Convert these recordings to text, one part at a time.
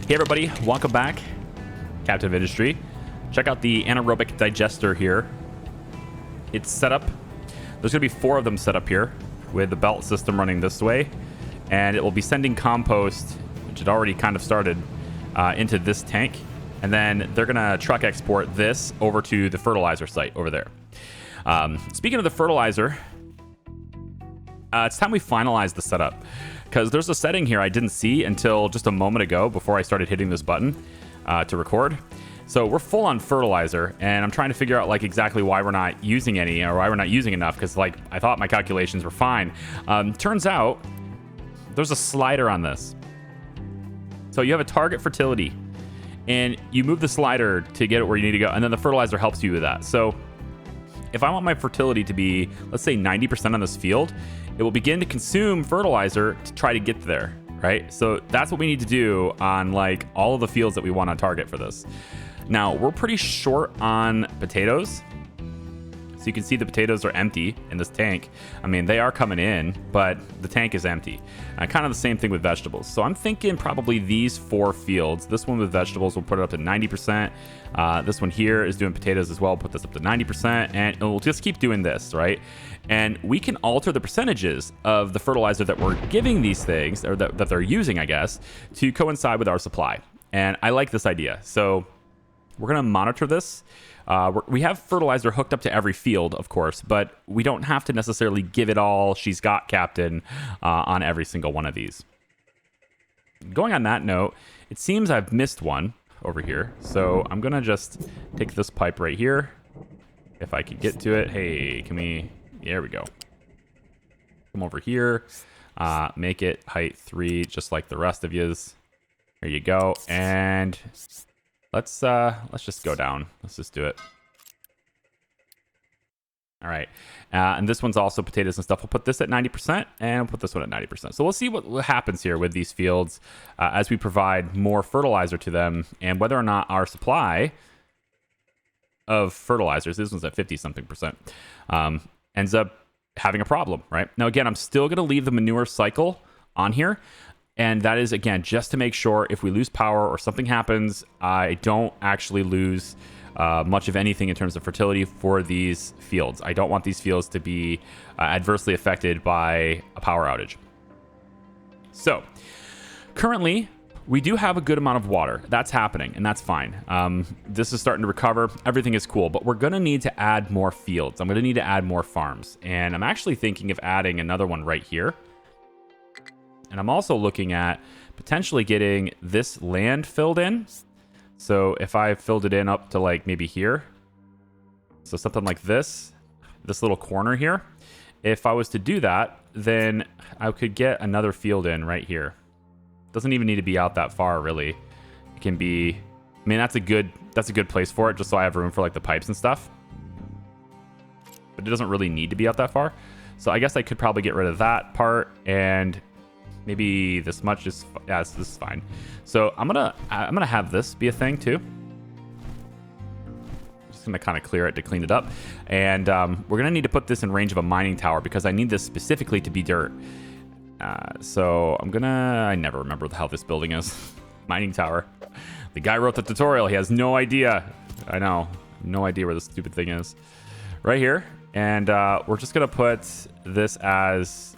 Hey everybody, welcome back. Captain of Industry. Check out the anaerobic digester here. It's set up. There's going to be 4 of them set up here with the belt system running this way. And it will be sending compost, which had already kind of started, into this tank. And then they're going to truck export this over to the fertilizer site over there. Speaking of the fertilizer, it's time we finalize the setup. Because there's a setting here I didn't see until just a moment ago before I started hitting this button to record. So we're full on fertilizer, and I'm trying to figure out like exactly why we're not using any or why we're not using enough, because like I thought my calculations were fine. Turns out there's a slider on this. So you have a target fertility, and you move the slider to get it where you need to go, and then the fertilizer helps you with that. So if I want my fertility to be, let's say 90% on this field, it will begin to consume fertilizer to try to get there, right? So that's what we need to do on like all of the fields that we want to target for this. Now, we're pretty short on potatoes. So you can see the potatoes are empty in this tank. I mean, they are coming in, but the tank is empty. Kind of the same thing with vegetables. So I'm thinking probably these 4 fields. This one with vegetables, we'll put it up to 90%. This one here is doing potatoes as well. We'll put this up to 90%, and we'll just keep doing this, right? And we can alter the percentages of the fertilizer that we're giving these things, or that they're using, I guess, to coincide with our supply. And I like this idea. So we're going to monitor this. We have fertilizer hooked up to every field, of course, but we don't have to necessarily give it all she's got, Captain, on every single one of these. Going on that note, it seems I've missed one over here. So I'm going to just take this pipe right here. If I could get to it. Hey, can we... There we go. Come over here. Make it height 3, just like the rest of yous. There you go. And... Let's just go down. Let's just do it. All right. And this one's also potatoes and stuff. We'll put this at 90%, and we'll put this one at 90%. So we'll see what happens here with these fields as we provide more fertilizer to them, and whether or not our supply of fertilizers, this one's at 50-something%, ends up having a problem, right? Now, again, I'm still going to leave the manure cycle on here. And that is, again, just to make sure if we lose power or something happens, I don't actually lose much of anything in terms of fertility for these fields. I don't want these fields to be adversely affected by a power outage. So, currently, we do have a good amount of water. That's happening, and that's fine. This is starting to recover. Everything is cool, but we're going to need to add more fields. I'm going to need to add more farms. And I'm actually thinking of adding another one right here. And I'm also looking at potentially getting this land filled in. So if I filled it in up to like maybe here, so something like this little corner here, if I was to do that, then I could get another field in right here. Doesn't even need to be out that far, really. It can be, I mean, that's a good place for it, just so I have room for like the pipes and stuff. But it doesn't really need to be out that far. So I guess I could probably get rid of that part, and maybe this much is, yeah, this is fine. So I'm gonna have this be a thing too. Just gonna kind of clear it to clean it up, and we're gonna need to put this in range of a mining tower because I need this specifically to be dirt. So I never remember how this building is. Mining tower. The guy wrote the tutorial. He has no idea. I know, no idea where this stupid thing is. Right here, and we're just gonna put this as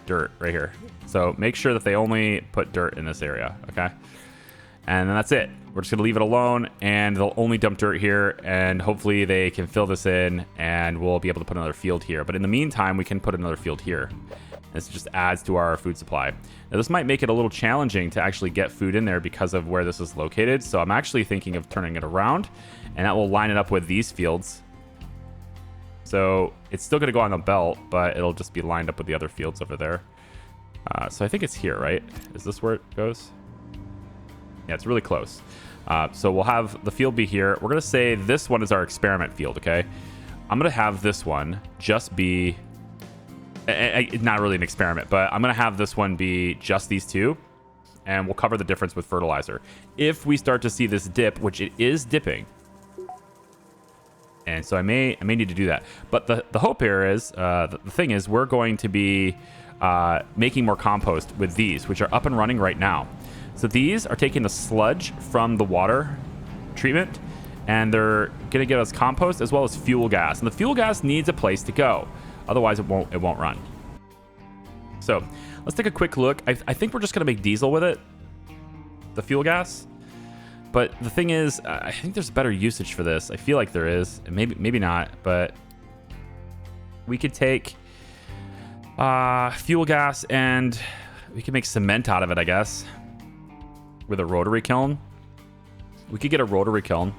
dirt right here. So make sure that they only put dirt in this area, okay? And then that's it. We're just gonna leave it alone, and they'll only dump dirt here, and hopefully they can fill this in, and we'll be able to put another field here. But in the meantime, we can put another field here. This just adds to our food supply. Now, this might make it a little challenging to actually get food in there because of where this is located. So I'm actually thinking of turning it around, and that will line it up with these fields. So it's still going to go on the belt, but it'll just be lined up with the other fields over there. So I think it's here, right? Is this where it goes? Yeah, it's really close. So we'll have the field be here. We're going to say this one is our experiment field, okay? I'm going to have this one just be... not really an experiment, but I'm going to have this one be just these two. And we'll cover the difference with fertilizer. If we start to see this dip, which it is dipping... And so I may need to do that. But the hope here is, the thing is, we're going to be making more compost with these, which are up and running right now. So these are taking the sludge from the water treatment, and they're going to give us compost as well as fuel gas. And the fuel gas needs a place to go. Otherwise, it won't run. So let's take a quick look. I think we're just going to make diesel with it, the fuel gas. But the thing is, I think there's better usage for this. I feel like there is. Maybe not, but we could take fuel gas and we can make cement out of it, I guess, with a rotary kiln. We could get a rotary kiln,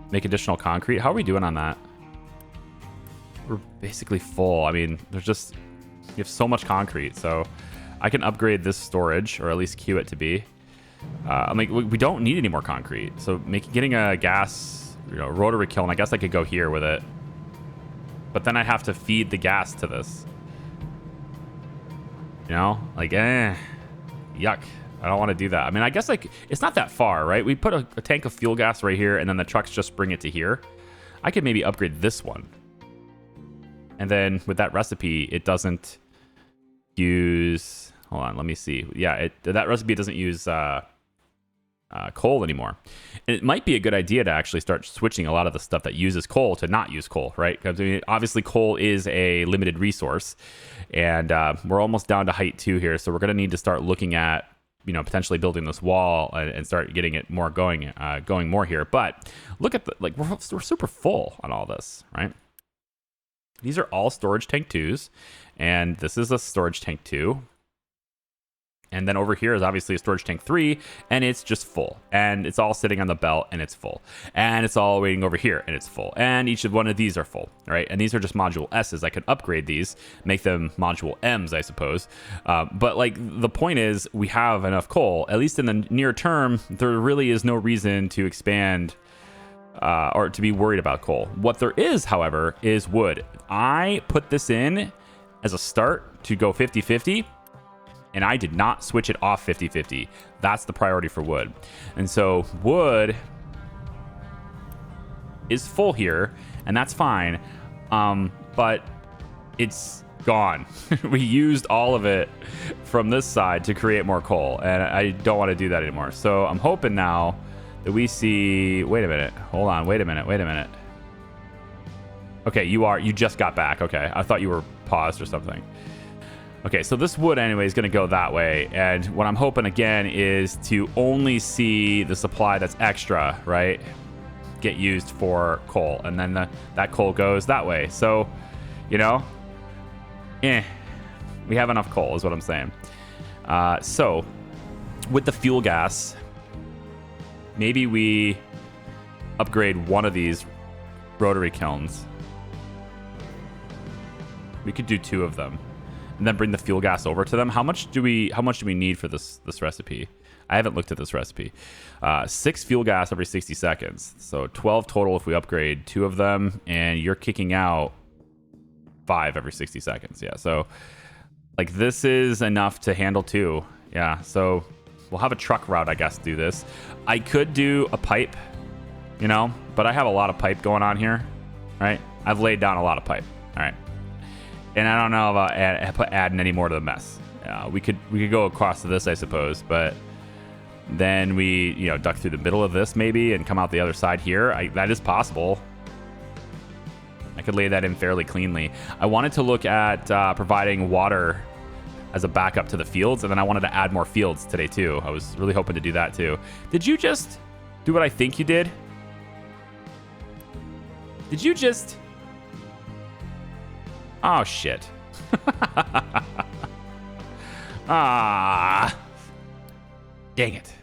make additional concrete. How are we doing on that? We're basically full. I mean, we have so much concrete, so I can upgrade this storage, or at least queue it to be. We don't need any more concrete, so getting a gas, rotary kiln. I guess I could go here with it, but then I have to feed the gas to this. Yuck. I don't want to do that. I mean, I guess it's not that far, right? We put a tank of fuel gas right here, and then the trucks just bring it to here. I could maybe upgrade this one. And then with that recipe, it doesn't use... Hold on, let me see. Yeah, that recipe doesn't use coal anymore. And it might be a good idea to actually start switching a lot of the stuff that uses coal to not use coal, right? Because obviously coal is a limited resource, and we're almost down to height 2 here, so we're going to need to start looking at potentially building this wall and start getting it more going more here. But look at we're super full on all this, right? These are all storage tank 2s, and this is a storage tank 2. And then over here is obviously a storage tank 3, and it's just full. And it's all sitting on the belt, and it's full. And it's all waiting over here, and it's full. And each of one of these are full, right? And these are just module S's. I can upgrade these, make them module M's, I suppose. But the point is, we have enough coal. At least in the near term, there really is no reason to expand or to be worried about coal. What there is, however, is wood. I put this in as a start to go 50-50. And I did not switch it off 50-50. That's the priority for wood. And so wood is full here, and that's fine. But it's gone. We used all of it from this side to create more coal, and I don't want to do that anymore. So I'm hoping now that we see... Wait a minute. Hold on. Wait a minute. Okay, you just got back. Okay, I thought you were paused or something. Okay, so this wood anyway is going to go that way, and what I'm hoping again is to only see the supply that's extra, right, get used for coal, and then that coal goes that way. So, we have enough coal is what I'm saying. So, with the fuel gas, maybe we upgrade one of these rotary kilns. We could do 2 of them. And then bring the fuel gas over to them. How much do we need for this recipe? I haven't looked at this recipe. 6 fuel gas every 60 seconds. So 12 total if we upgrade 2 of them, and you're kicking out 5 every 60 seconds. Yeah, so this is enough to handle 2. Yeah, so we'll have a truck route, I guess, do this. I could do a pipe, but I have a lot of pipe going on here, right? I've laid down a lot of pipe. All right. And I don't know about adding any more to the mess. We could go across to this, I suppose, but then we duck through the middle of this maybe and come out the other side here. That is possible. I could lay that in fairly cleanly. I wanted to look at providing water as a backup to the fields, and then I wanted to add more fields today too. I was really hoping to do that too. Did you just do what I think you did? Did you just... Oh, shit. Dang it.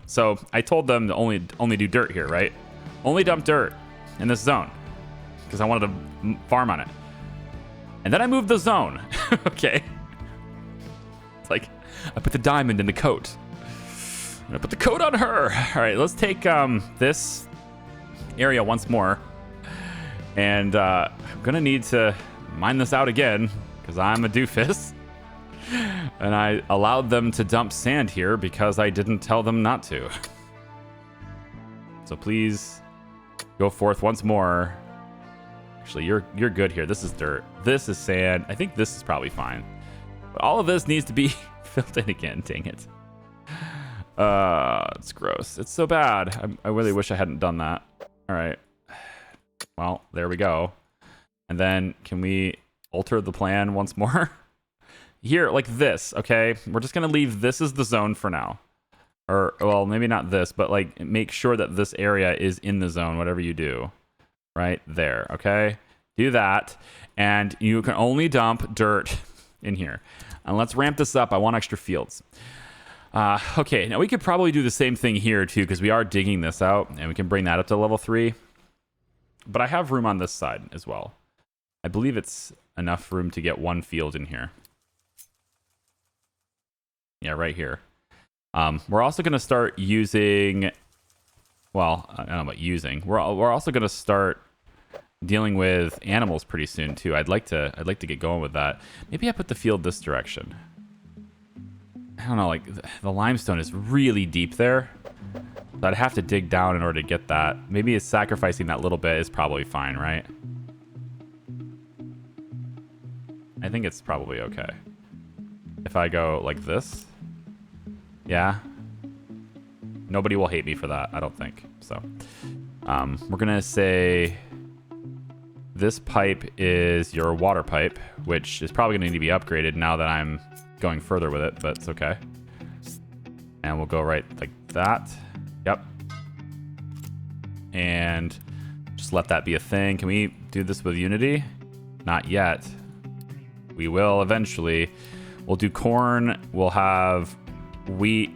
So I told them to only do dirt here, right? Only dump dirt in this zone because I wanted to farm on it. And then I moved the zone. Okay. It's like I put the diamond in the coat. I'm gonna put the coat on her. All right, let's take this area once more. And I'm gonna need to mine this out again because I'm a doofus. And I allowed them to dump sand here because I didn't tell them not to. So please go forth once more. Actually, you're good here. This is dirt. This is sand. I think this is probably fine. But all of this needs to be filled in again. Dang it. It's gross. It's so bad. I really wish I hadn't done that. All right. Well, there we go. And then can we alter the plan once more? Here, like this, okay? We're just going to leave this as the zone for now. Or, well, maybe not this, but like make sure that this area is in the zone, whatever you do. Right there, okay? Do that. And you can only dump dirt in here. And let's ramp this up. I want extra fields. Okay, now we could probably do the same thing here too, because we are digging this out, and we can bring that up to level 3. But I have room on this side as well. I believe it's enough room to get 1 field in here. Yeah, right here. We're also going to start using... Well, I don't know about using. We're also going to start dealing with animals pretty soon too. I'd like to get going with that. Maybe I put the field this direction. I don't know, like the limestone is really deep there. So I'd have to dig down in order to get that. Maybe it's sacrificing that little bit is probably fine, right? I think it's probably okay. If I go like this. Yeah. Nobody will hate me for that, I don't think. So we're gonna say this pipe is your water pipe, which is probably gonna need to be upgraded now that I'm going further with it, but it's okay. And we'll go right like that. Yep. And just let that be a thing. Can we do this with Unity? Not yet. We will eventually. We'll do corn, we'll have wheat,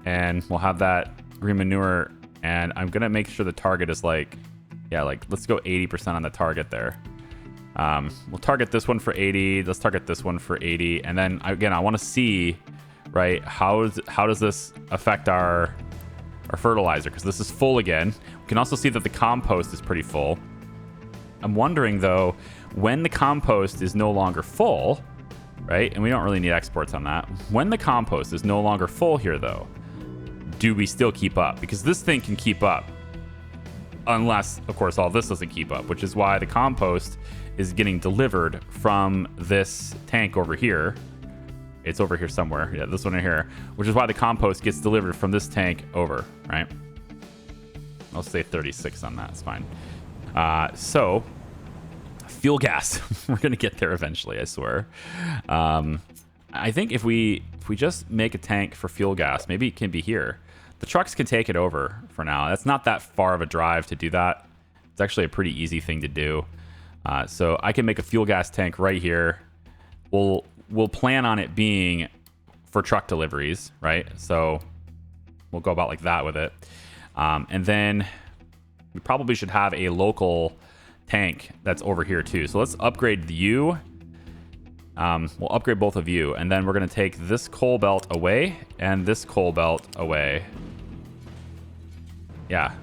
and we'll have that green manure. And I'm gonna make sure the target is like, yeah, like let's go 80% on the target there. We'll target this one for 80. Let's target this one for 80. And then again, I want to see, right, how does this affect our fertilizer? Because this is full again. We can also see that the compost is pretty full. I'm wondering though, when the compost is no longer full, right? And we don't really need exports on that. When the compost is no longer full here though, do we still keep up? Because this thing can keep up. Unless, of course, all this doesn't keep up, which is why the compost is getting delivered from this tank over here. It's over here somewhere. Yeah, this one right here. Which is why the compost gets delivered from this tank over, right? I'll say 36 on that. It's fine. So, fuel gas. We're going to get there eventually, I swear. I think if we just make a tank for fuel gas, maybe it can be here. The trucks can take it over for now. That's not that far of a drive to do that. It's actually a pretty easy thing to do. So I can make a fuel gas tank right here. We'll plan on it being for truck deliveries, right? So we'll go about like that with it. And then we probably should have a local tank that's over here too. So let's upgrade you. We'll upgrade both of you. And then we're going to take this coal belt away and this coal belt away. Yeah.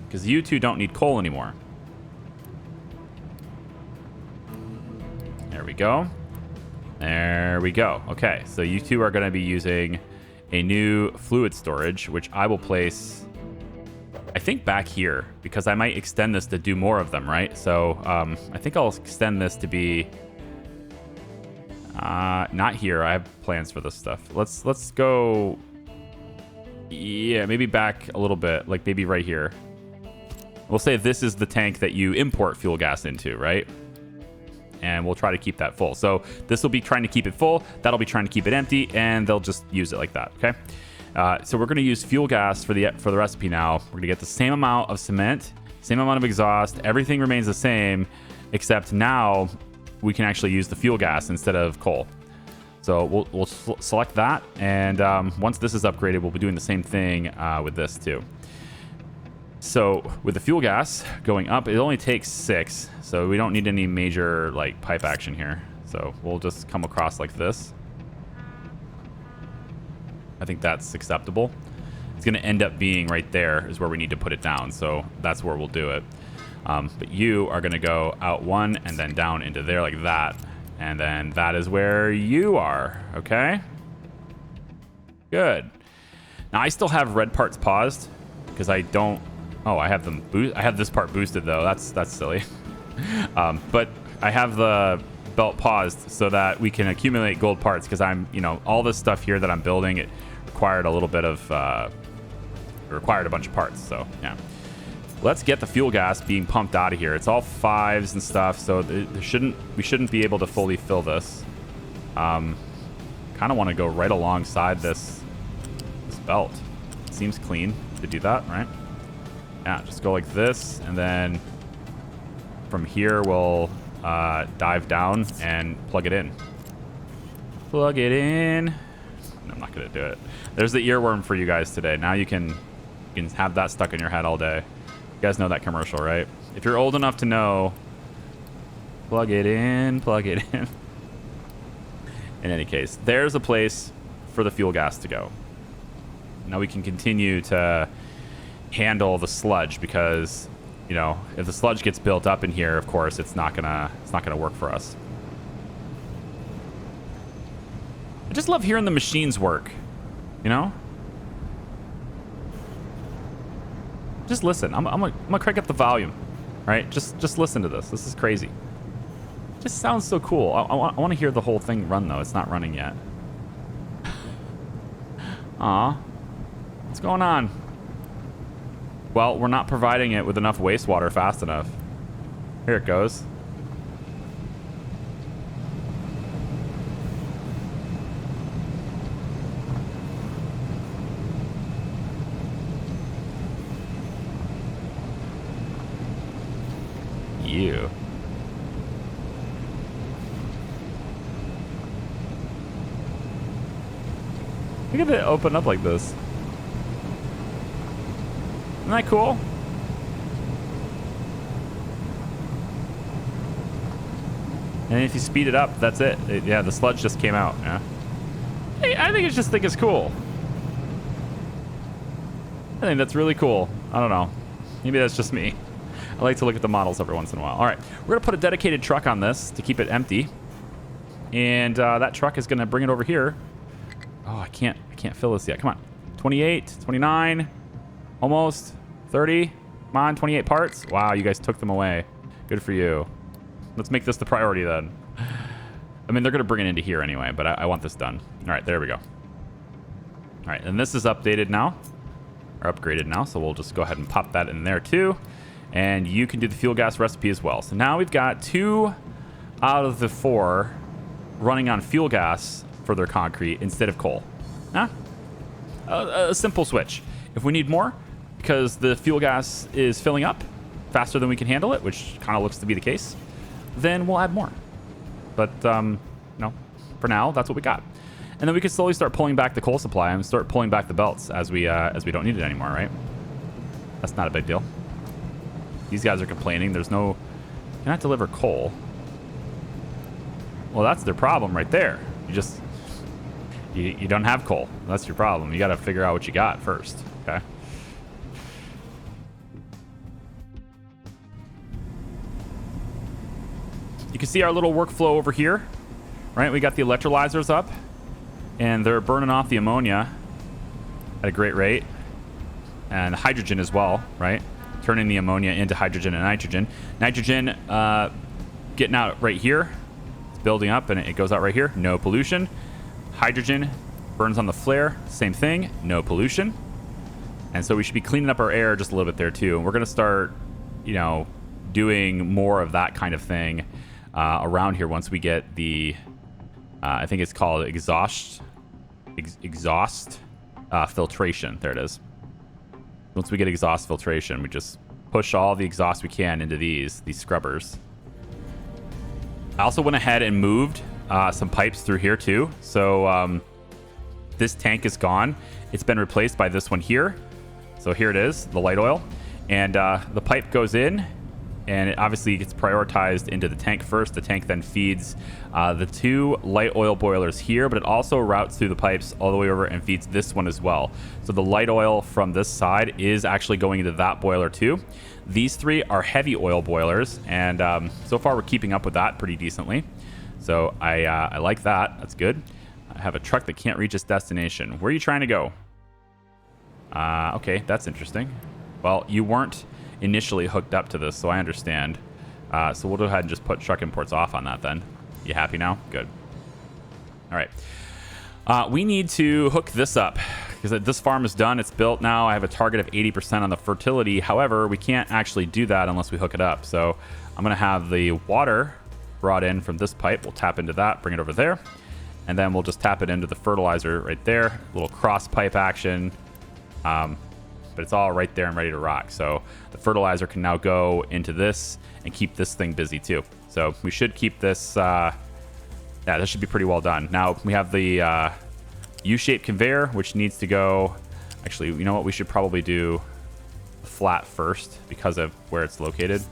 Because you two don't need coal anymore. There we go. There we go. Okay, so you two are going to be using a new fluid storage, which I will place, I think, back here, because I might extend this to do more of them, right? So I think I'll extend this to be not here. I have plans for this stuff. Let's go, yeah, maybe back a little bit, like maybe right here. We'll say this is the tank that you import fuel gas into, right? And we'll try to keep that full. So this will be trying to keep it full. That'll be trying to keep it empty, and they'll just use it like that. Okay. So we're going to use fuel gas for the recipe now. We're going to get the same amount of cement, same amount of exhaust. Everything remains the same, except now we can actually use the fuel gas instead of coal. So we'll select that, and once this is upgraded, we'll be doing the same thing with this too. So with the fuel gas going up, it only takes 6, so we don't need any major like pipe action here. So we'll just come across like this. I think that's acceptable. It's going to end up being right there is where we need to put it down, so that's where we'll do it. But you are going to go out one and then down into there like that, and then that is where you are. Okay, good. Now I still have red parts paused because I don't. Oh, I have them. I have this part boosted though. That's silly. But I have the belt paused so that we can accumulate gold parts, because I'm, all this stuff here that I'm building, it required a little bit of required a bunch of parts. So yeah, let's get the fuel gas being pumped out of here. It's all 5s and stuff, so we shouldn't be able to fully fill this. Kind of want to go right alongside this belt. Seems clean to do that, right? Yeah, just go like this, and then from here we'll dive down and plug it in. Plug it in. No, I'm not gonna do it. There's the earworm for you guys today. Now you can have that stuck in your head all day. You guys know that commercial, right? If you're old enough to know, plug it in, plug it in. In any case, there's a place for the fuel gas to go. Now we can continue to handle the sludge, because, you know, if the sludge gets built up in here, of course, it's not gonna work for us. I just love hearing the machines work, you know? Just listen. I'm gonna crank up the volume, right? Just listen to this. This is crazy. It just sounds so cool. I want to hear the whole thing run, though. It's not running yet. Aw. What's going on? Well, we're not providing it with enough wastewater fast enough. Here it goes. You. Look at it open up like this. Isn't that cool? And if you speed it up, that's it. Yeah, the sludge just came out. Yeah. Hey, I think it's cool. I think that's really cool. I don't know. Maybe that's just me. I like to look at the models every once in a while. All right, we're gonna put a dedicated truck on this to keep it empty, and that truck is gonna bring it over here. Oh, I can't fill this yet. Come on, 28, 29, almost 30. Come on, 28 parts. Wow, you guys took them away. Good for you. Let's make this the priority then. I mean, they're gonna bring it into here anyway, but I want this done. All right, there we go. All right, and this is updated now, or upgraded now, so we'll just go ahead and pop that in there too. And you can do the fuel gas recipe as well. So now we've got 2 out of the 4 running on fuel gas for their concrete instead of coal. Huh? A simple switch. If we need more, because the fuel gas is filling up faster than we can handle it, which kind of looks to be the case, then we'll add more. But, no, for now, that's what we got. And then we can slowly start pulling back the coal supply and start pulling back the belts as we don't need it anymore, right? That's not a big deal. These guys are complaining. There's no... Cannot deliver coal. Well, that's their problem right there. You don't have coal. That's your problem. You got to figure out what you got first. Okay. You can see our little workflow over here, right? We got the electrolyzers up, and they're burning off the ammonia at a great rate, and hydrogen as well, right? Turning the ammonia into hydrogen and nitrogen. Nitrogen getting out right here. It's building up and it goes out right here. No pollution. Hydrogen burns on the flare. Same thing. No pollution. And so we should be cleaning up our air just a little bit there too. And we're going to start, you know, doing more of that kind of thing around here once we get the, I think it's called exhaust filtration. There it is. Once we get exhaust filtration, we just push all the exhaust we can into these scrubbers. I also went ahead and moved some pipes through here too. So this tank is gone. It's been replaced by this one here. So here it is, the light oil. And the pipe goes in, and it obviously gets prioritized into the tank first. The tank then feeds the 2 light oil boilers here, but it also routes through the pipes all the way over and feeds this one as well. So the light oil from this side is actually going into that boiler too. These 3 are heavy oil boilers, and so far we're keeping up with that pretty decently. So I like that. That's good. I have a truck that can't reach its destination. Where are you trying to go? Okay, that's interesting. Well, you weren't initially hooked up to this, so I understand. So we'll go ahead and just put truck imports off on that then. You happy now? Good. All right. We need to hook this up because this farm is done. It's built now. I have a target of 80% on the fertility. However, we can't actually do that unless we hook it up. So I'm going to have the water brought in from this pipe. We'll tap into that, bring it over there. And then we'll just tap it into the fertilizer right there. A little cross pipe action. But it's all right there and ready to rock. So the fertilizer can now go into this and keep this thing busy too. So we should keep this, yeah, this should be pretty well done. Now we have the U-shaped conveyor, which needs to go, actually, you know what? We should probably do flat first because of where it's located.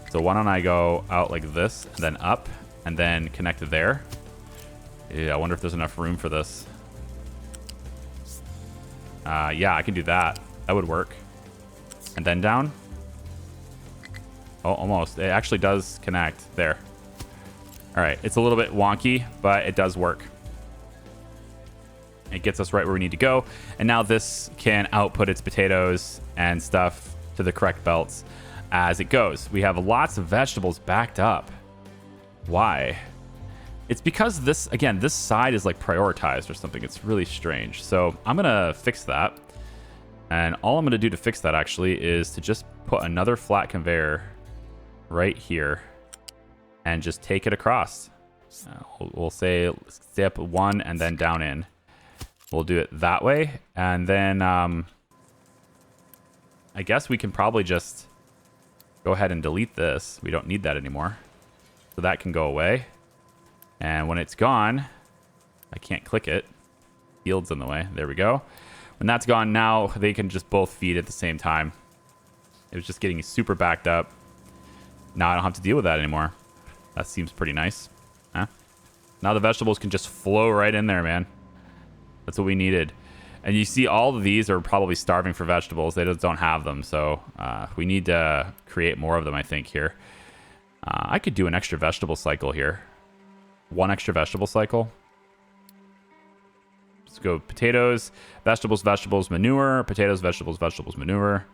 So why don't I go out like this and then up and then connect it there. Yeah, I wonder if there's enough room for this. Yeah, I can do that. That would work. And then down. Oh, almost. It actually does connect there. All right. It's a little bit wonky, but it does work. It gets us right where we need to go. And now this can output its potatoes and stuff to the correct belts as it goes. We have lots of vegetables backed up. Why? It's because this, again, this side is like prioritized or something. It's really strange. So I'm going to fix that. And all I'm going to do to fix that actually is to just put another flat conveyor right here and just take it across. We'll say step 1 and then down in. We'll do it that way. And then I guess we can probably just go ahead and delete this. We don't need that anymore. So that can go away. And when it's gone, I can't click it. Field's in the way. There we go. When that's gone, now they can just both feed at the same time. It was just getting super backed up. Now I don't have to deal with that anymore. That seems pretty nice. Huh? Now the vegetables can just flow right in there, man. That's what we needed. And you see all of these are probably starving for vegetables. They just don't have them. So we need to create more of them, I think, here. I could do an extra vegetable cycle here. 1 extra vegetable cycle. Let's go potatoes, vegetables, vegetables, manure, potatoes, vegetables, vegetables, manure.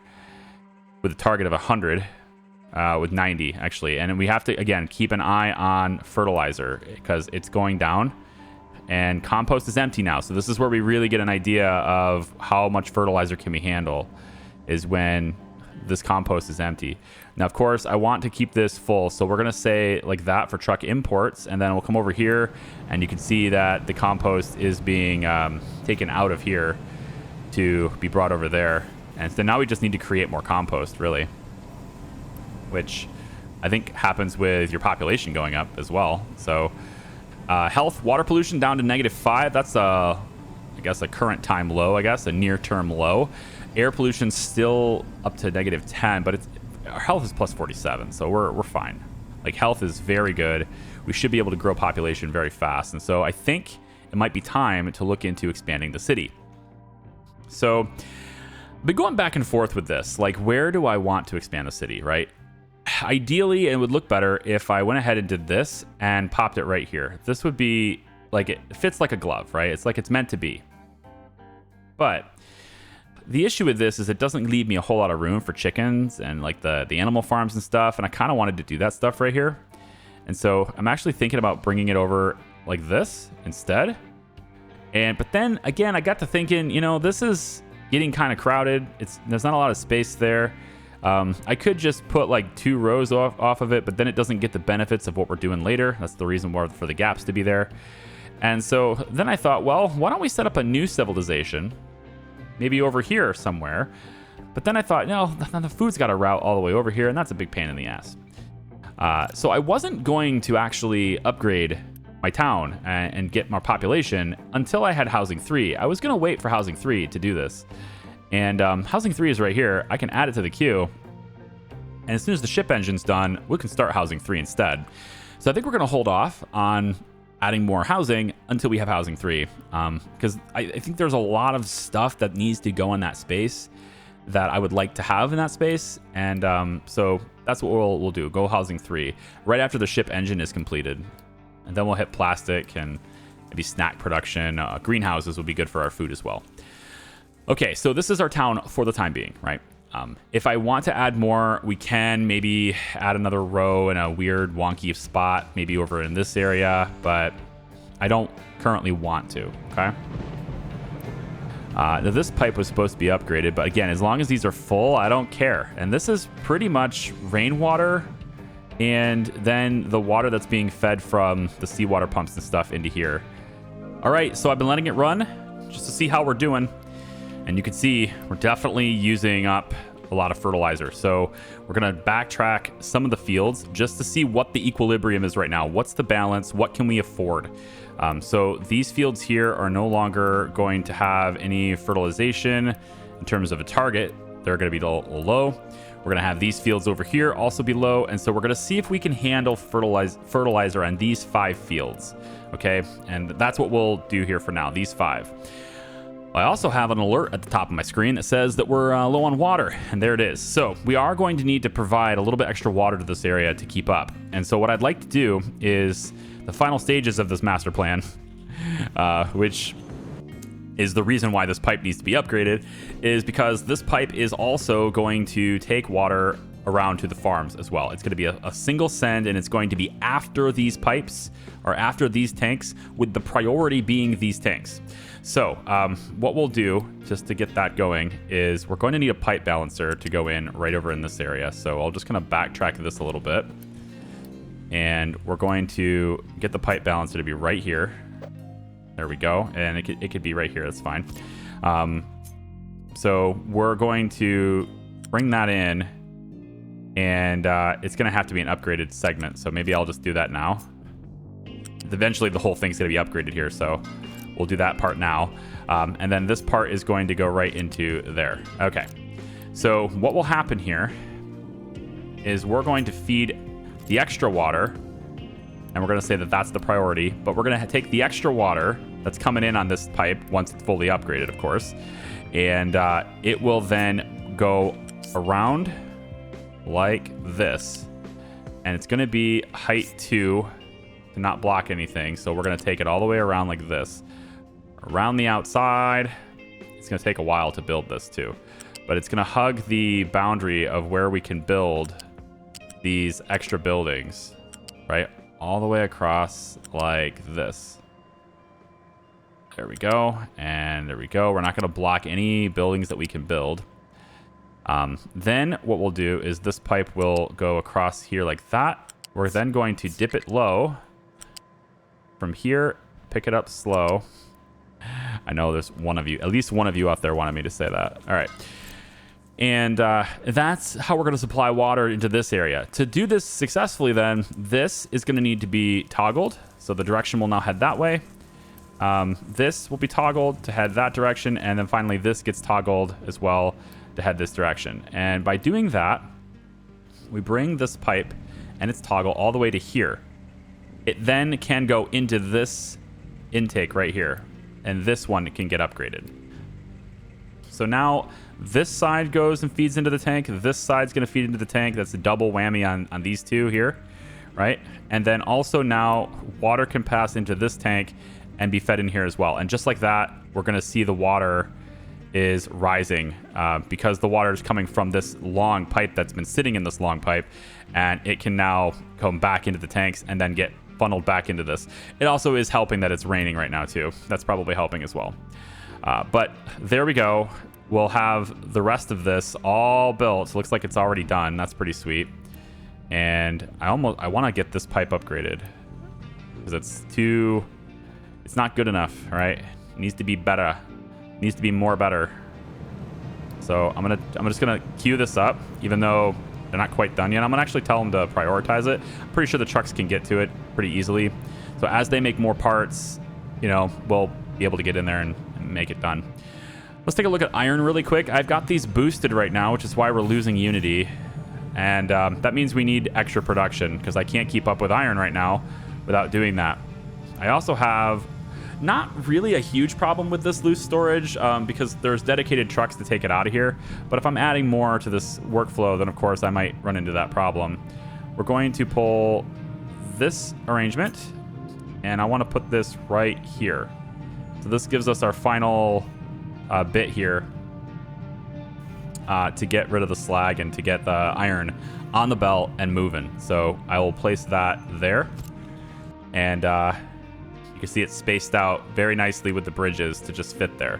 With a target of 100, with 90 actually. And we have to, again, keep an eye on fertilizer because it's going down and compost is empty now. So this is where we really get an idea of how much fertilizer can we handle, is when this compost is empty. Now, of course, I want to keep this full. So we're going to say like that for truck imports. And then we'll come over here and you can see that the compost is being taken out of here to be brought over there. And so now we just need to create more compost, really, which I think happens with your population going up as well. So health, water pollution down to -5. That's I guess a current time low, I guess, a near-term low. Air pollution still up to -10, but our health is +47, so we're fine. Like, health is very good. We should be able to grow population very fast, and so I think it might be time to look into expanding the city. So, I've been going back and forth with this. Like, where do I want to expand the city, right? Ideally, it would look better if I went ahead and did this and popped it right here. This would be like, it fits like a glove, right? It's like it's meant to be. But the issue with this is it doesn't leave me a whole lot of room for chickens and like the animal farms and stuff. And I kind of wanted to do that stuff right here. And so I'm actually thinking about bringing it over like this instead. But then again, I got to thinking, you know, this is getting kind of crowded. There's not a lot of space there. I could just put like 2 rows off of it, but then it doesn't get the benefits of what we're doing later. That's the reason for the gaps to be there. And so then I thought, well, why don't we set up a new civilization? Maybe over here somewhere. But then I thought, no, the food's got to route all the way over here, and that's a big pain in the ass. So I wasn't going to actually upgrade my town and get more population until I had Housing 3. I was going to wait for Housing 3 to do this. And Housing 3 is right here. I can add it to the queue. And as soon as the ship engine's done, we can start Housing 3 instead. So I think we're going to hold off on adding more housing until we have Housing 3. Because I think there's a lot of stuff that needs to go in that space that I would like to have in that space. And so that's what we'll do. Go Housing 3 right after the ship engine is completed. And then we'll hit plastic and maybe snack production. Greenhouses will be good for our food as well. Okay, so this is our town for the time being, right? If I want to add more, we can maybe add another row in a weird wonky spot, maybe over in this area, but I don't currently want to, okay? Now this pipe was supposed to be upgraded, but again, as long as these are full, I don't care. And this is pretty much rainwater and then the water that's being fed from the seawater pumps and stuff into here. All right, so I've been letting it run just to see how we're doing. And you can see we're definitely using up a lot of fertilizer. So we're going to backtrack some of the fields just to see what the equilibrium is right now. What's the balance? What can we afford? So these fields here are no longer going to have any fertilization in terms of a target. They're going to be low. We're going to have these fields over here also be low. And so we're going to see if we can handle fertilizer on these 5 fields. Okay. And that's what we'll do here for now, these 5. I also have an alert at the top of my screen that says that we're low on water, and there it is. So we are going to need to provide a little bit extra water to this area to keep up. And so what I'd like to do is the final stages of this master plan, which is the reason why this pipe needs to be upgraded, is because this pipe is also going to take water around to the farms as well. It's going to be a single send, and it's going to be after these pipes or after these tanks, with the priority being these tanks. So what we'll do just to get that going is we're going to need a pipe balancer to go in right over in this area. So I'll just kind of backtrack this a little bit, and we're going to get the pipe balancer to be right here. There we go. And it could be right here. That's fine. So we're going to bring that in, and it's going to have to be an upgraded segment. So maybe I'll just do that now. Eventually the whole thing's going to be upgraded here. So we'll do that part now. And then this part is going to go right into there. Okay. So what will happen here is we're going to feed the extra water, and we're going to say that that's the priority, but we're going to take the extra water that's coming in on this pipe once it's fully upgraded, of course, and it will then go around like this, and it's going to be height 2 to not block anything. So we're going to take it all the way around like this, around the outside. It's going to take a while to build this too, but it's going to hug the boundary of where we can build these extra buildings, right? All the way across like this. There we go. And there we go. We're not going to block any buildings that we can build. Then what we'll do is this pipe will go across here like that. We're then going to dip it low from here, pick it up slow. I know there's one of you, at least one of you out there wanted me to say that. All right. And that's how we're going to supply water into this area. To do this successfully, then, this is going to need to be toggled. So the direction will now head that way. This will be toggled to head that direction. And then finally, this gets toggled as well to head this direction. And by doing that, we bring this pipe and its toggle all the way to here. It then can go into this intake right here. And this one can get upgraded. So now this side goes and feeds into the tank. This side's going to feed into the tank. That's a double whammy on these two here, right? And then also now water can pass into this tank and be fed in here as well. And just like that, we're going to see the water is rising because the water is coming from this long pipe that's been sitting in this long pipe, and it can now come back into the tanks and then get funneled back into this. It also is helping that it's raining right now too. That's probably helping as well. But there we go. We'll have the rest of this all built. Looks like it's already done. That's pretty sweet. And I want to get this pipe upgraded because it's not good enough, right? It needs to be better. It needs to be more better. So I'm just gonna queue this up, even though they're not quite done yet. I'm gonna actually tell them to prioritize it. I'm pretty sure the trucks can get to it pretty easily. So as they make more parts, we'll be able to get in there and make it done. Let's take a look at iron really quick. I've got these boosted right now, which is why we're losing unity. And that means we need extra production because I can't keep up with iron right now without doing that. I also have not really a huge problem with this loose storage because there's dedicated trucks to take it out of here. But if I'm adding more to this workflow, then of course I might run into that problem. We're going to pull this arrangement, and I want to put this right here. So this gives us our final bit here to get rid of the slag and to get the iron on the belt and moving. So I will place that there, and you can see it spaced out very nicely with the bridges to just fit there.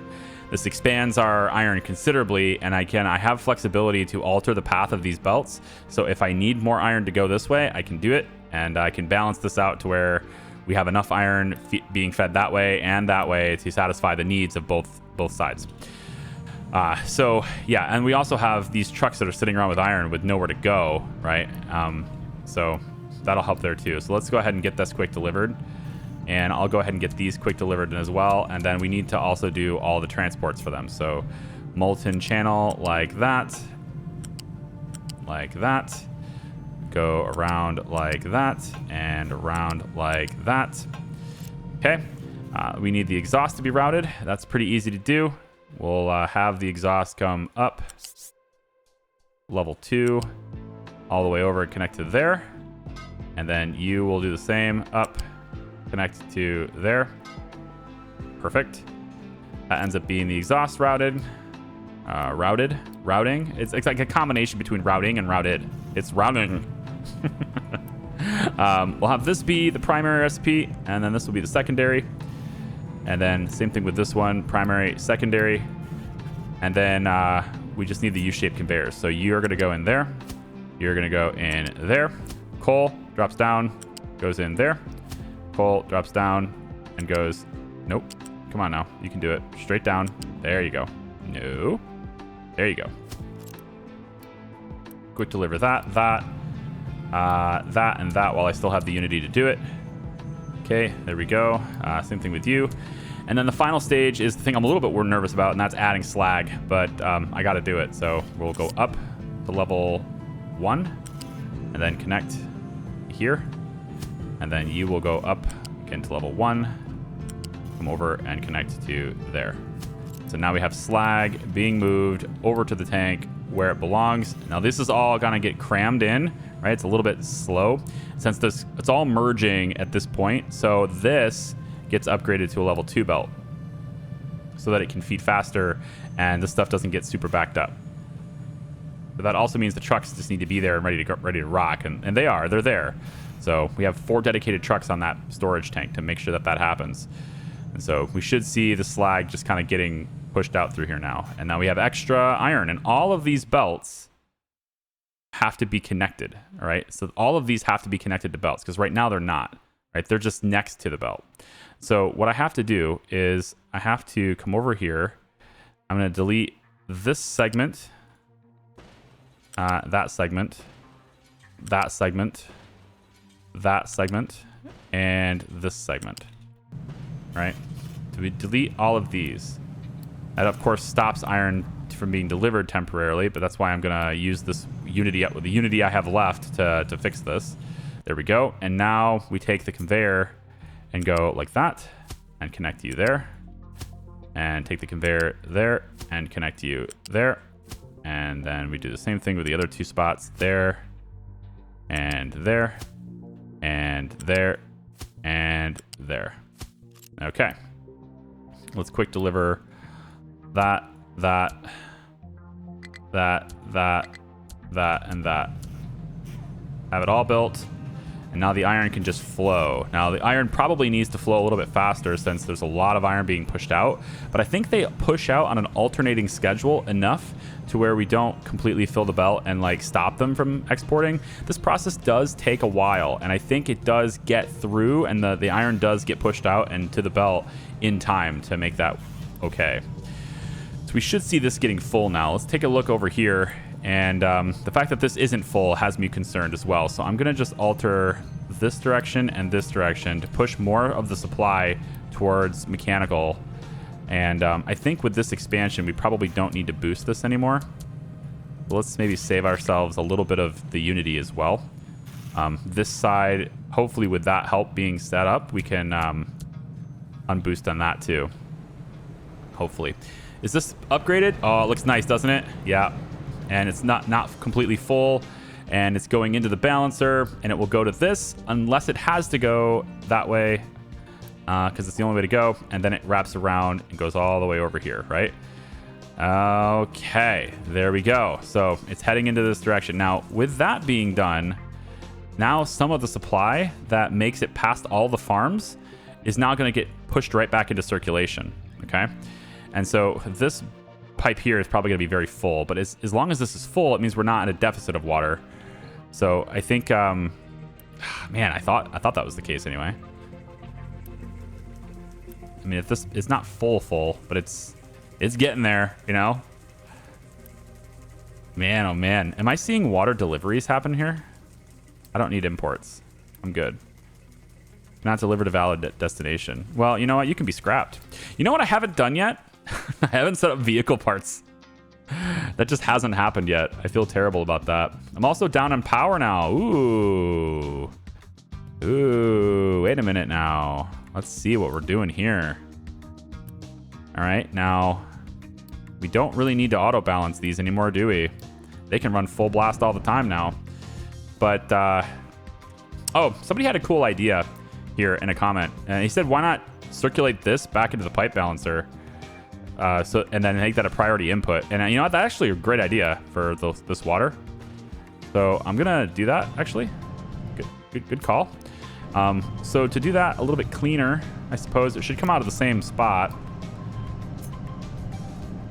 This expands our iron considerably, and I have flexibility to alter the path of these belts. So if I need more iron to go this way, I can do it, and I can balance this out to where we have enough iron being fed that way and that way to satisfy the needs of both sides. So yeah, and we also have these trucks that are sitting around with iron with nowhere to go, right? So that'll help there too. So let's go ahead and get this quick delivered. And I'll go ahead and get these quick delivered as well. And then we need to also do all the transports for them. So molten channel like that. Like that. Go around like that. And around like that. Okay. We need the exhaust to be routed. That's pretty easy to do. We'll have the exhaust come up. Level 2. All the way over and connect to there. And then you will do the same. Up. Connect to there. Perfect. That ends up being the exhaust routed. Routing. It's like a combination between routing and routed. It's routing. We'll have this be the primary recipe, and then this will be the secondary. And then same thing with this one, primary, secondary. And then we just need the U-shaped conveyors. So you're going to go in there. You're going to go in there. Coal drops down, goes in there. Coal drops down and goes, nope. Come on now. You can do it. Straight down. There you go. No. There you go. Quick deliver that, and that while I still have the Unity to do it. Okay, there we go. Same thing with you. And then the final stage is the thing I'm a little bit more nervous about, and that's adding slag. But I got to do it. So we'll go up to level 1 and then connect here. And then you will go up again to level 1, come over and connect to there. So now we have slag being moved over to the tank where it belongs. Now this is all gonna get crammed in, right? It's a little bit slow since it's all merging at this point. So this gets upgraded to a level 2 belt so that it can feed faster and this stuff doesn't get super backed up. But that also means the trucks just need to be there and ready to rock, and they're there. So we have 4 dedicated trucks on that storage tank to make sure that happens. And so we should see the slag just kind of getting pushed out through here now. And now we have extra iron, and all of these belts have to be connected, all right? So all of these have to be connected to belts because right now they're not, right? They're just next to the belt. So what I have to do is I have to come over here. I'm going to delete this segment, that segment, that segment, that segment, and this segment, right? So we delete all of these. That, of course, stops iron from being delivered temporarily, but that's why I'm going to use this Unity with the Unity I have left to fix this. There we go. And now we take the conveyor and go like that and connect you there. And take the conveyor there and connect you there. And then we do the same thing with the other 2 spots there and there and there and there. Okay. Let's quick deliver that, and that. Have it all built. And now the iron can just flow. Now the iron probably needs to flow a little bit faster since there's a lot of iron being pushed out. But I think they push out on an alternating schedule enough to where we don't completely fill the belt and like stop them from exporting. This process does take a while, and I think it does get through, and the iron does get pushed out and to the belt in time to make that okay. So we should see this getting full now. Let's take a look over here. And the fact that this isn't full has me concerned as well. So I'm going to just alter this direction and this direction to push more of the supply towards mechanical. And I think with this expansion, we probably don't need to boost this anymore. But let's maybe save ourselves a little bit of the Unity as well. This side, hopefully with that help being set up, we can unboost on that too. Hopefully. Is this upgraded? Oh, it looks nice, doesn't it? Yeah. And it's not completely full, and it's going into the balancer, and it will go to this unless it has to go that way because it's the only way to go, and then it wraps around and goes all the way over here, right? Okay, there we go. So it's heading into this direction. Now, with that being done, now some of the supply that makes it past all the farms is now going to get pushed right back into circulation, okay? And so this pipe here is probably going to be very full. But as long as this is full, it means we're not in a deficit of water. So I think, man, I thought that was the case anyway. I mean, if this is not full, but it's getting there, you know? Man, oh man. Am I seeing water deliveries happen here? I don't need imports. I'm good. Not delivered to valid destination. Well, you know what? You can be scrapped. You know what I haven't done yet? I haven't set up vehicle parts. That just hasn't happened yet. I feel terrible about that. I'm also down on power now. Ooh. Ooh, wait a minute now. Let's see what we're doing here. All right, now we don't really need to auto balance these anymore, do we? They can run full blast all the time now. But, oh, somebody had a cool idea here in a comment. And he said, why not circulate this back into the pipe balancer? And then make that a priority input. And you know what? That's actually a great idea for this water. So I'm going to do that, actually. Good call. So to do that a little bit cleaner, I suppose, it should come out of the same spot.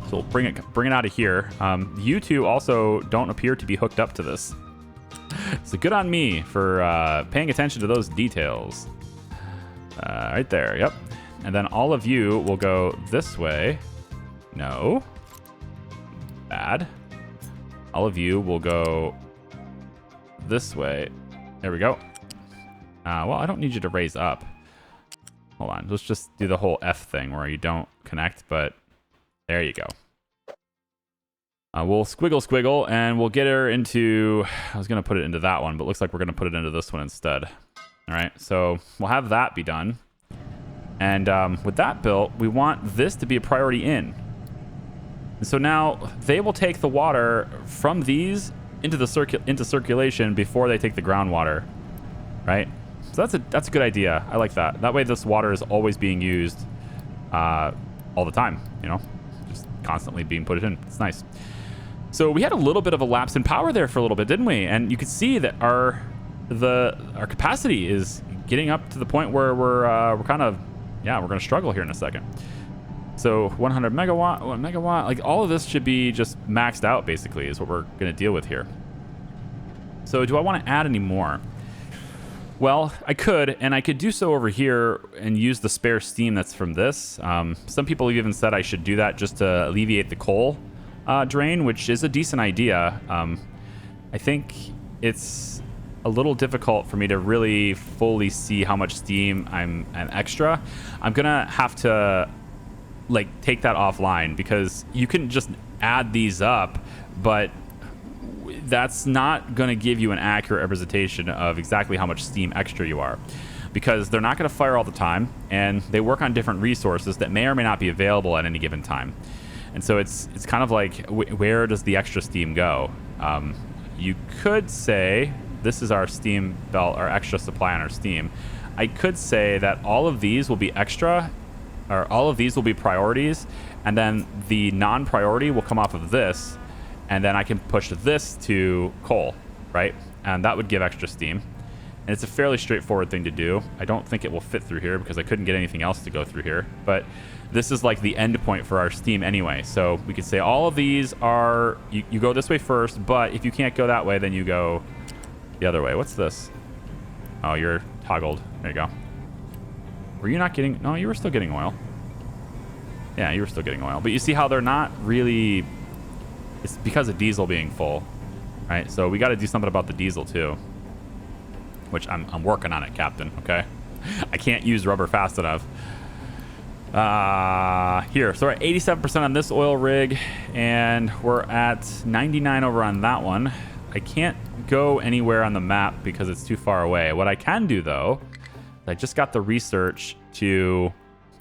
So we'll bring it out of here. You two also don't appear to be hooked up to this. So good on me for paying attention to those details. Right there, yep. And then all of you will go this way. No. Bad. All of you will go this way. There we go. Well, I don't need you to raise up. Hold on. Let's just do the whole F thing where you don't connect, but there you go. We'll squiggle, and we'll get her into... I was going to put it into that one, but looks like we're going to put it into this one instead. All right, so we'll have that be done. And with that built, we want this to be a priority in. And so now they will take the water from these into circulation before they take the groundwater, right? So that's a good idea. I like that. That way this water is always being used all the time, you know, just constantly being put in. It's nice. So we had a little bit of a lapse in power there for a little bit, didn't we? And you can see that our capacity is getting up to the point where we're kind of, yeah, we're going to struggle here in a second. So 100 megawatt, 1 megawatt, like all of this should be just maxed out basically is what we're going to deal with here. So do I want to add any more? Well, I could, and I could do so over here and use the spare steam that's from this. Some people have even said I should do that just to alleviate the coal drain, which is a decent idea. I think it's a little difficult for me to really fully see how much steam I'm extra. I'm gonna have to like take that offline because you can just add these up, but that's not going to give you an accurate representation of exactly how much steam extra you are, because they're not going to fire all the time and they work on different resources that may or may not be available at any given time. And so it's kind of like, where does the extra steam go? You could say this is our steam belt, our extra supply on our steam. I could say that all of these will be extra, or all of these will be priorities, and then the non-priority will come off of this, and then I can push this to coal, right? And that would give extra steam. And it's a fairly straightforward thing to do. I don't think it will fit through here because I couldn't get anything else to go through here. But this is like the end point for our steam anyway. So we could say all of these are, you go this way first, but if you can't go that way, then you go the other way. What's this? Oh, you're toggled. There you go. Were you not getting, no, you were still getting oil. Yeah, you were still getting oil. But you see how they're not really, it's because of diesel being full, right? So we got to do something about the diesel too, which I'm working on it, Captain, okay? I can't use rubber fast enough. Here, so we're at 87% on this oil rig, and we're at 99 over on that one. I can't go anywhere on the map because it's too far away. What I can do, though, I just got the research to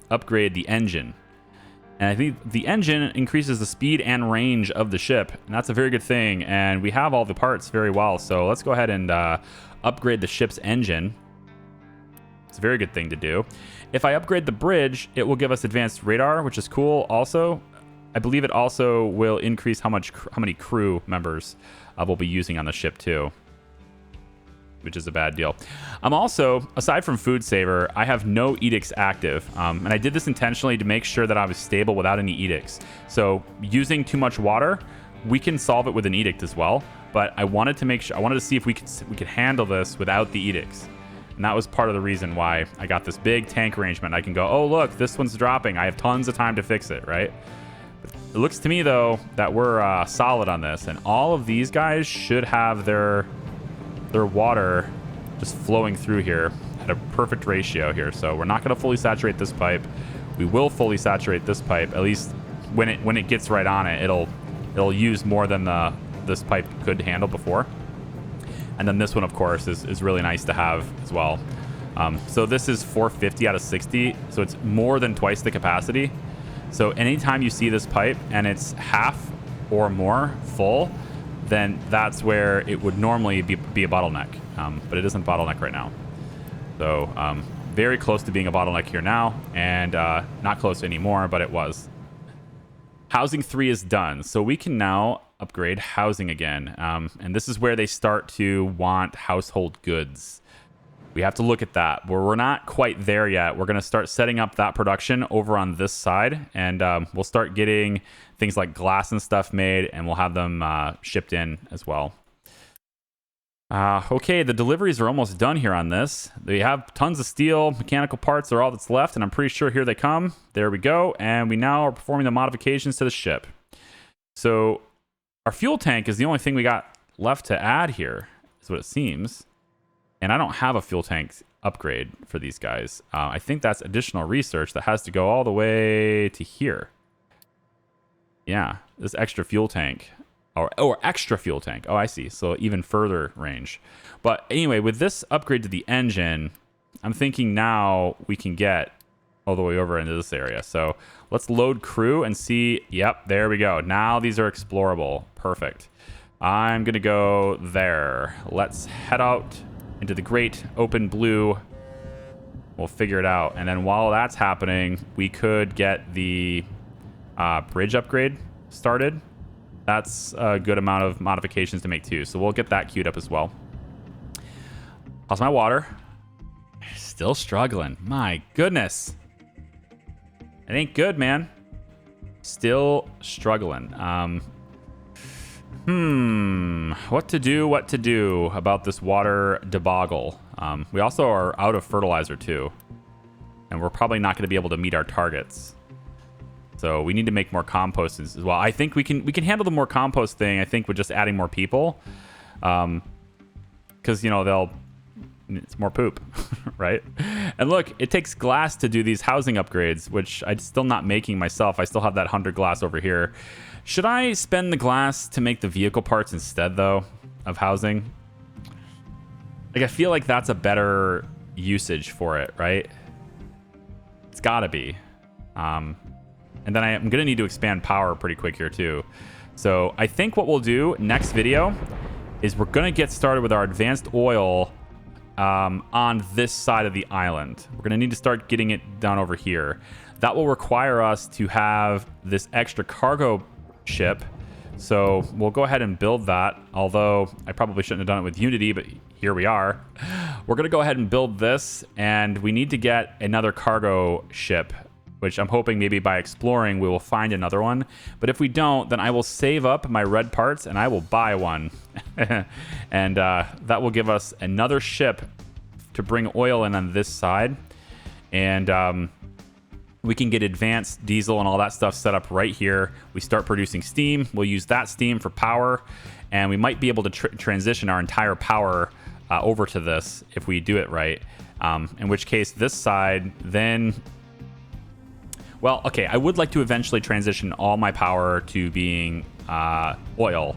upgrade the engine. And I think the engine increases the speed and range of the ship, and that's a very good thing. And we have all the parts very well, so let's go ahead and upgrade the ship's engine. It's a very good thing to do. If I upgrade the bridge, it will give us advanced radar, which is cool. Also, I believe it also will increase how many crew members we'll be using on the ship too. which is a bad deal. I'm also, aside from food saver, I have no edicts active. And I did this intentionally to make sure that I was stable without any edicts. So using too much water, we can solve it with an edict as well. But I wanted to make sure, I wanted to see if we could handle this without the edicts. And that was part of the reason why I got this big tank arrangement. I can go, oh, look, this one's dropping. I have tons of time to fix it, right? It looks to me, though, that we're solid on this. And all of these guys should have their water just flowing through here at a perfect ratio here. So we're not going to fully saturate this pipe. We will fully saturate this pipe. At least when it gets right on it, it'll use more than this pipe could handle before. And then this one, of course, is really nice to have as well. So this is 450 out of 60. So it's more than twice the capacity. So anytime you see this pipe and it's half or more full, then that's where it would normally be a bottleneck. But it isn't a bottleneck right now. So very close to being a bottleneck here now, and not close anymore, but it was. Housing 3 is done. So we can now upgrade housing again. And this is where they start to want household goods. We have to look at that. We're not quite there yet. We're going to start setting up that production over on this side, and we'll start getting things like glass and stuff made, and we'll have them shipped in as well. Okay, the deliveries are almost done here on this. They have tons of steel. Mechanical parts are all that's left, and I'm pretty sure here they come. There we go, and we now are performing the modifications to the ship. So our fuel tank is the only thing we got left to add here, is what it seems. And I don't have a fuel tank upgrade for these guys. I think that's additional research that has to go all the way to here. Yeah, this extra fuel tank. Or extra fuel tank. Oh, I see. So even further range. But anyway, with this upgrade to the engine, I'm thinking now we can get all the way over into this area. So let's load crew and see. Yep, there we go. Now these are explorable. Perfect. I'm going to go there. Let's head out into the great open blue. We'll figure it out. And then while that's happening, we could get the bridge upgrade started. That's a good amount of modifications to make too. So we'll get that queued up as well. How's my water? Still struggling. My goodness. It ain't good, man. Still struggling. What to do about this water debacle? We also are out of fertilizer too. And we're probably not going to be able to meet our targets. So we need to make more composts as well. I think we can handle the more compost thing, I think, with just adding more people. Because, you know, it's more poop, right? And look, it takes glass to do these housing upgrades, which I'm still not making myself. I still have that 100 glass over here. Should I spend the glass to make the vehicle parts instead, though, of housing? Like, I feel like that's a better usage for it, right? It's gotta be. And then I'm going to need to expand power pretty quick here too. So I think what we'll do next video is we're going to get started with our advanced oil on this side of the island. We're going to need to start getting it down over here. That will require us to have this extra cargo ship. So we'll go ahead and build that. Although I probably shouldn't have done it with Unity, but here we are. We're going to go ahead and build this, and we need to get another cargo ship, which I'm hoping maybe by exploring we will find another one. But if we don't, then I will save up my red parts and I will buy one. And that will give us another ship to bring oil in on this side. And we can get advanced diesel and all that stuff set up right here. We start producing steam. We'll use that steam for power. And we might be able to transition our entire power over to this if we do it right. In which case this side then... Well, okay, I would like to eventually transition all my power to being oil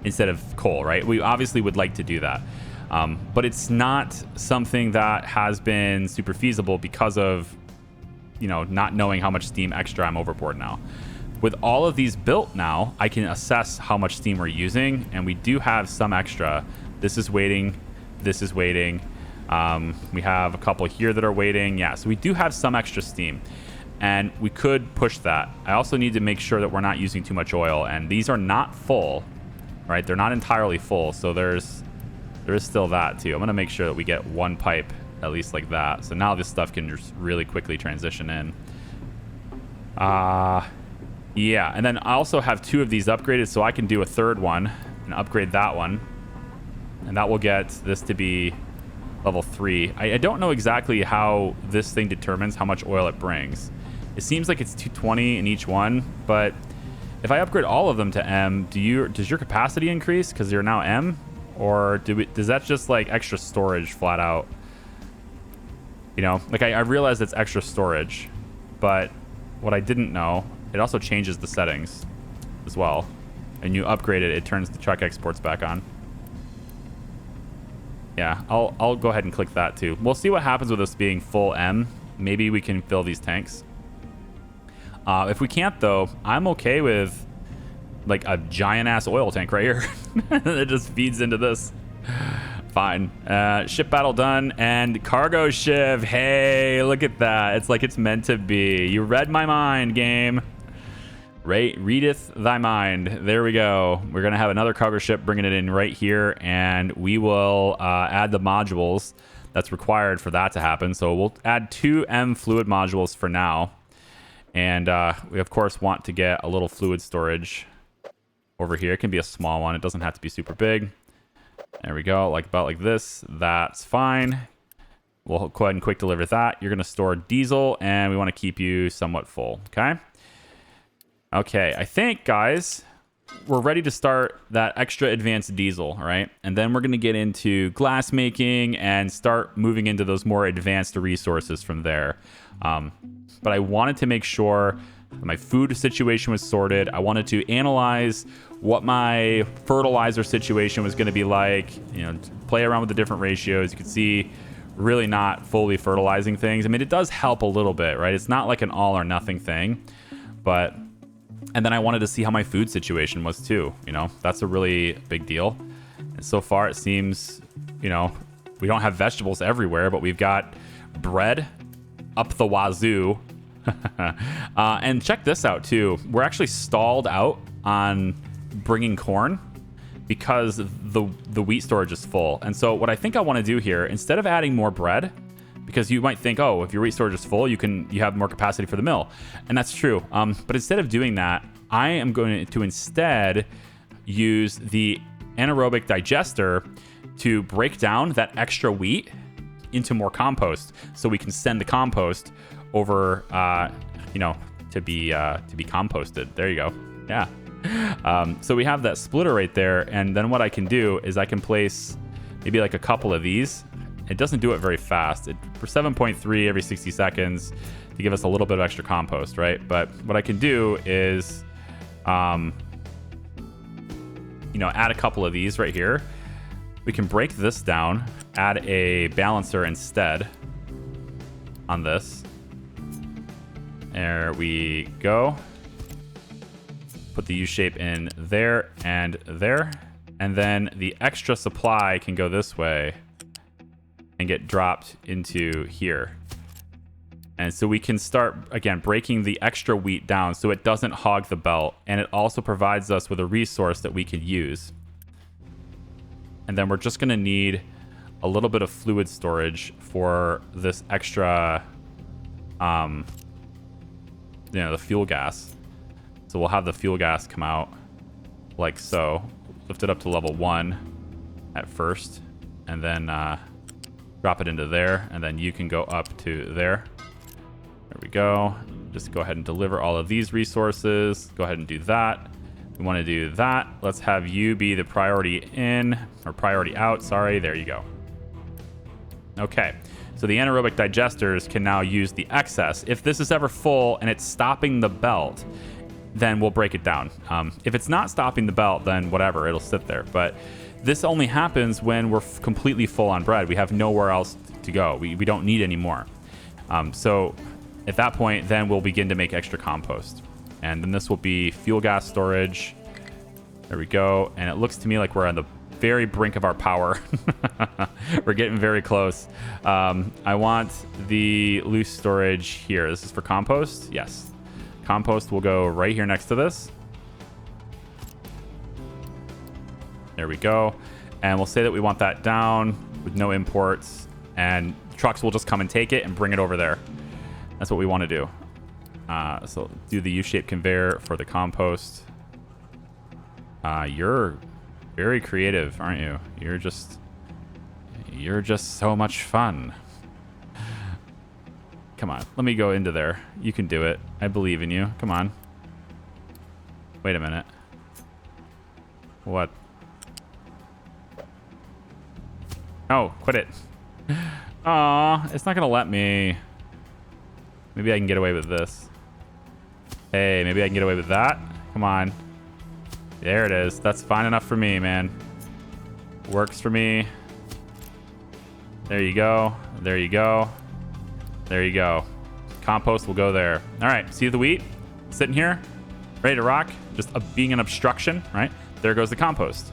instead of coal, right? We obviously would like to do that. But it's not something that has been super feasible because of, you know, not knowing how much steam extra I'm overboard now. With all of these built now, I can assess how much steam we're using, and we do have some extra. This is waiting. This is waiting. We have a couple here that are waiting. Yeah, so we do have some extra steam. And we could push that. I also need to make sure that we're not using too much oil. And these are not full, right? They're not entirely full. So there's there is still that too. I'm going to make sure that we get one pipe at least like that. So now this stuff can just really quickly transition in. Yeah, and then I also have 2 of these upgraded, so I can do a third one and upgrade that one. And that will get this to be level 3. I don't know exactly how this thing determines how much oil it brings. It seems like it's 220 in each one, but if I upgrade all of them to M, does your capacity increase because you're now M? Or does that just like extra storage flat out? You know, like I realize it's extra storage, but what I didn't know, it also changes the settings as well. And you upgrade it, it turns the truck exports back on. Yeah, I'll go ahead and click that too. We'll see what happens with this being full M. Maybe we can fill these tanks. If we can't though, I'm okay with like a giant ass oil tank right here. It just feeds into this. Fine. Ship battle done and cargo shiv. Hey, look at that. It's like it's meant to be. You read my mind, game. Readeth thy mind. There we go. We're going to have another cargo ship bringing it in right here, and we will add the modules that's required for that to happen. So we'll add 2 M fluid modules for now. And we, of course, want to get a little fluid storage over here. It can be a small one. It doesn't have to be super big. There we go. Like about like this. That's fine. We'll go ahead and quick deliver that. You're going to store diesel, and we want to keep you somewhat full. Okay. Okay. I think, guys, we're ready to start that extra advanced diesel, right? And then we're going to get into glass making and start moving into those more advanced resources from there. But I wanted to make sure my food situation was sorted. I wanted to analyze what my fertilizer situation was going to be like, you know, play around with the different ratios. You can see really not fully fertilizing things. I mean, it does help a little bit, right? It's not like an all or nothing thing, but, and then I wanted to see how my food situation was too. You know, that's a really big deal. And so far it seems, you know, we don't have vegetables everywhere, but we've got bread up the wazoo. And check this out too. We're actually stalled out on bringing corn because the wheat storage is full. And so what I think I want to do here, instead of adding more bread, because you might think, oh, if your wheat storage is full, you have more capacity for the mill, and that's true. But instead of doing that, I am going to instead use the anaerobic digester to break down that extra wheat into more compost, so we can send the compost over, you know, to be composted. There you go. Yeah. So we have that splitter right there, and then what I can do is I can place maybe like a couple of these. It doesn't do it very fast. For 7.3 every 60 seconds to give us a little bit of extra compost, right? But what I can do is, you know, add a couple of these right here. We can break this down, add a balancer instead on this. There we go. Put the U-shape in there and there. And then the extra supply can go this way and get dropped into here. And so we can start, again, breaking the extra wheat down so it doesn't hog the belt. And it also provides us with a resource that we could use. And then we're just going to need a little bit of fluid storage for this extra, you know, the fuel gas. So we'll have the fuel gas come out like so. Lift it up to level 1 at first, and then drop it into there, and then you can go up to there. There we go. Just go ahead and deliver all of these resources. Go ahead and do that. We want to do that. Let's have you be the priority in, or priority out, sorry. There you go. Okay. So the anaerobic digesters can now use the excess. If this is ever full and it's stopping the belt, then we'll break it down. If it's not stopping the belt, then whatever, it'll sit there. But this only happens when we're completely full on bread. We have nowhere else to go. We don't need any more. So at that point, then we'll begin to make extra compost. And then this will be fuel gas storage. There we go. And it looks to me like we're on the very brink of our power. We're getting very close. I want the loose storage here. This is for compost. Yes. Compost will go right here next to this. There we go. And we'll say that we want that down with no imports. And trucks will just come and take it and bring it over there. That's what we want to do. So do the U-shaped conveyor for the compost. You're very creative, aren't you? You're just so much fun. Come on, let me go into there. You can do it. I believe in you. Come on. Wait a minute. What? Oh, quit it. Aw, it's not gonna let me. Maybe I can get away with this. Hey, maybe I can get away with that. Come on. There it is. That's fine enough for me, man. Works for me. There you go. There you go. There you go. Compost will go there. All right. See the wheat sitting here, ready to rock, just being an obstruction, right? There goes the compost.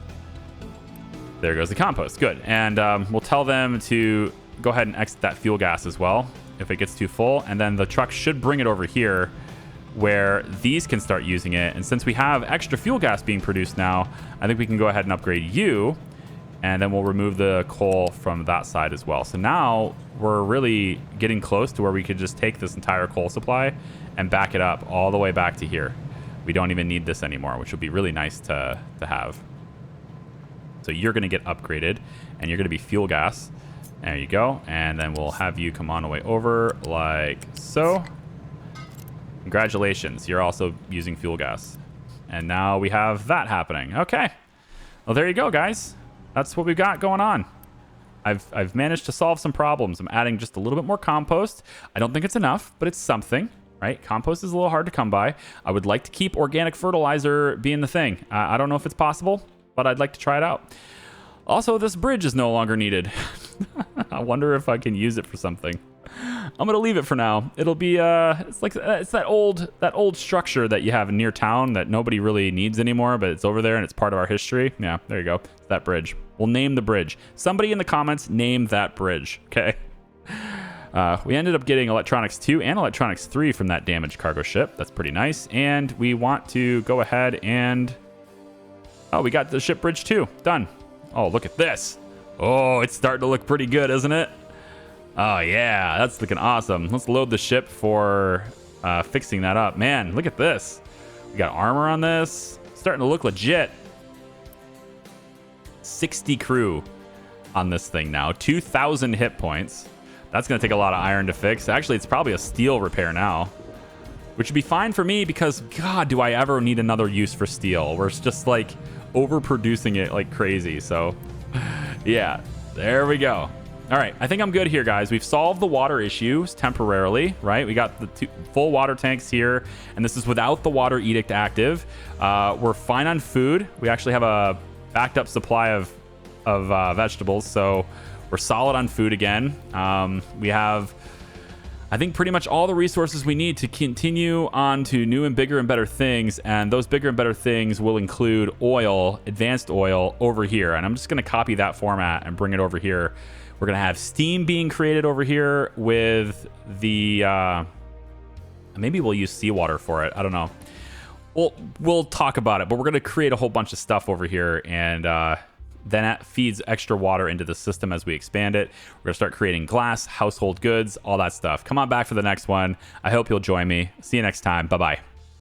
There goes the compost. Good. And we'll tell them to go ahead and exit that fuel gas as well if it gets too full. And then the truck should bring it over here where these can start using it. And since we have extra fuel gas being produced now, I think we can go ahead and upgrade you. And then we'll remove the coal from that side as well. So now we're really getting close to where we could just take this entire coal supply and back it up all the way back to here. We don't even need this anymore, which would be really nice to have. So you're going to get upgraded and you're going to be fuel gas. There you go. And then we'll have you come on the way over like so. Congratulations. You're also using fuel gas. And now we have that happening. Okay. Well, there you go, guys. That's what we've got going on. I've managed to solve some problems. I'm adding just a little bit more compost. I don't think it's enough, but it's something, right? Compost is a little hard to come by. I would like to keep organic fertilizer being the thing. I don't know if it's possible, but I'd like to try it out. Also, this bridge is no longer needed. I wonder if I can use it for something. I'm gonna leave it for now. It'll be it's that old structure that you have near town that nobody really needs anymore, but it's over there and it's part of our history. Yeah, there you go. It's that bridge. We'll name the bridge. Somebody in the comments name that bridge. Okay. We ended up getting electronics 2 and electronics 3 from that damaged cargo ship. That's pretty nice. And we want to go ahead and we got the ship bridge 2 done. Oh, look at this. Oh, it's starting to look pretty good, isn't it? Oh, yeah, that's looking awesome. Let's load the ship for fixing that up. Man, look at this. We got armor on this. Starting to look legit. 60 crew on this thing now. 2,000 hit points. That's going to take a lot of iron to fix. Actually, it's probably a steel repair now, which would be fine for me because, God, do I ever need another use for steel? We're just, like, overproducing it like crazy. So, yeah, there we go. All right, I think I'm good here, guys. We've solved the water issues temporarily, right? We got the 2 full water tanks here, and this is without the water edict active. We're fine on food. We actually have a backed up supply of vegetables, so we're solid on food again. We have, I think, pretty much all the resources we need to continue on to new and bigger and better things, and those bigger and better things will include oil, advanced oil, over here. And I'm just going to copy that format and bring it over here. We're going to have steam being created over here with the... maybe we'll use seawater for it. I don't know. We'll talk about it, but we're going to create a whole bunch of stuff over here, and then that feeds extra water into the system as we expand it. We're going to start creating glass, household goods, all that stuff. Come on back for the next one. I hope you'll join me. See you next time. Bye-bye.